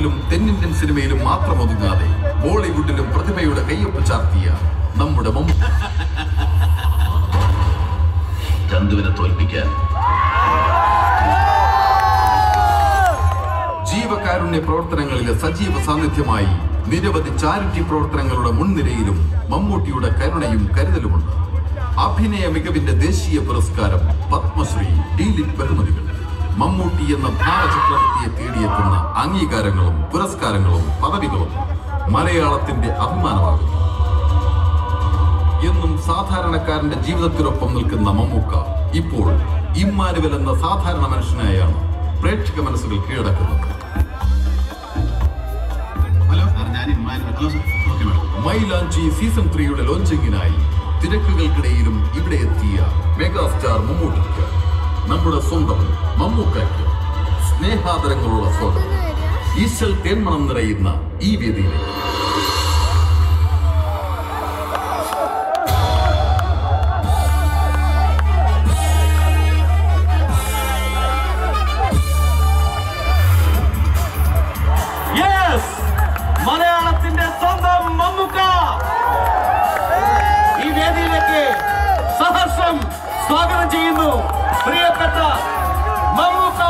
മലയാളത്തിലും തെന്നിന്ത്യൻ സിനിമയിലും മാത്രം ഒതുങ്ങാതെ ബോളിവുഡിലും പ്രതിഭയുടെ കയ്യൊപ്പ് ചാർത്തിയ നമ്മുടെ ചന്തുവിനെ തോൽപ്പിക്കാൻ ജീവകാരുണ്യ പ്രവർത്തനങ്ങളിലെ സജീവ സാന്നിധ്യമായി നിരവധി ചാരിറ്റി പ്രവർത്തനങ്ങളുടെ മുൻനിരയിലും മമ്മൂട്ടിയുടെ കരുണയും കരുതലുമുണ്ട്. അഭിനയ മികവിന്റെ ദേശീയ പുരസ്കാരം, പത്മശ്രീ, ഡീലിറ്റ് ബഹുമതികൾ, മമ്മൂട്ടി എന്ന ഭാവചക്രവർത്തിയെ തേടിയെത്തുന്ന അംഗീകാരങ്ങളും പുരസ്കാരങ്ങളും പദവികളും മലയാളത്തിന്റെ അഭിമാനമാകുന്നു. എന്നും സാധാരണക്കാരന്റെ ജീവിതത്തിനൊപ്പം നിൽക്കുന്ന മമ്മൂക്ക ഇപ്പോൾ ഇമ്മാനുവൽ എന്ന സാധാരണ മനുഷ്യനായാണ് പ്രേക്ഷക മനസ്സുകൾ കീഴടക്കുന്നത്. മൈലാഞ്ചി സീസൺ 3യുടെ ലോഞ്ചിങ്ങിനായി തിരക്കുകൾക്കിടയിലും ഇവിടെ എത്തിയ മെഗാസ്റ്റാർ മമ്മൂട്ടിക്ക് നമ്മുടെ സ്വന്തം മമ്മൂക്കയ്ക്ക് സ്നേഹാദരങ്ങളുള്ള സ്വാഗതം. ഈശൽ തേന്മണം നിറയുന്ന ഈ വേദിയിലേക്ക് മലയാളത്തിന്റെ സ്വന്തം മമ്മൂക്ക ഈ വേദിയിലേക്ക് സഹർഷം സ്വാഗതം ചെയ്യുന്നു. പ്രിയപ്പെട്ട മമ്മൂക്ക.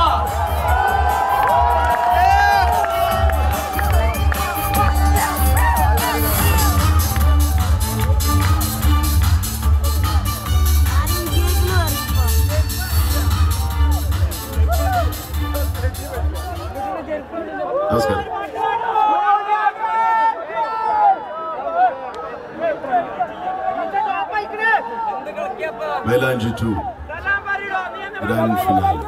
നമസ്കാരം. മൈലാഞ്ചി 2 ഗ്രാൻഡ് ഫിനാലെ.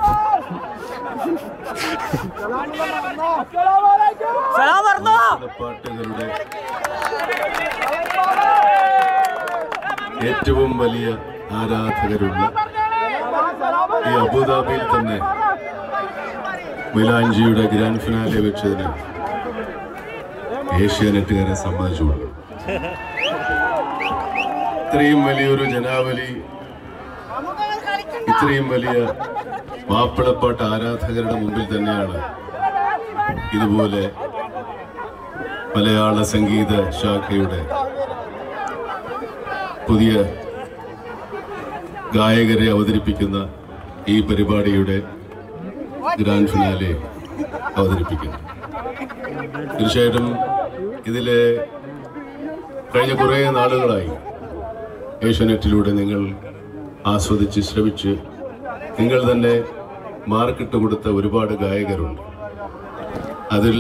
പാട്ടുകളുടെ ഏറ്റവും വലിയ ആരാധകരുള്ള ഈ അബുദാബിയിൽ തന്നെ മൈലാഞ്ചിയുടെ ഗ്രാൻഡ് ഫിനാലെ വെച്ചതിന് ഏഷ്യാനെറ്റുകാരെ സമ്മതിച്ചുള്ളൂ. ഇത്രയും വലിയൊരു ജനാവലി, ഇത്രയും വലിയ മാപ്പിളപ്പാട്ട് ആരാധകരുടെ മുമ്പിൽ തന്നെയാണ് ഇതുപോലെ മലയാള സംഗീത ശാഖയുടെ പുതിയ ഗായകരെ അവതരിപ്പിക്കുന്ന ഈ പരിപാടിയുടെ ഗ്രാൻഡ് ഫിനാലെ അവതരിപ്പിക്കുന്നു. തീർച്ചയായിട്ടും ഇതിലെ കഴിഞ്ഞ കുറേ നാളുകളായി ഏഷ്യാനെറ്റിലൂടെ നിങ്ങൾ ആസ്വദിച്ച് ശ്രവിച്ച് നിങ്ങൾ തന്നെ മാർക്കിട്ട് കൊടുത്ത ഒരുപാട് ഗായകരുണ്ട്. അതിൽ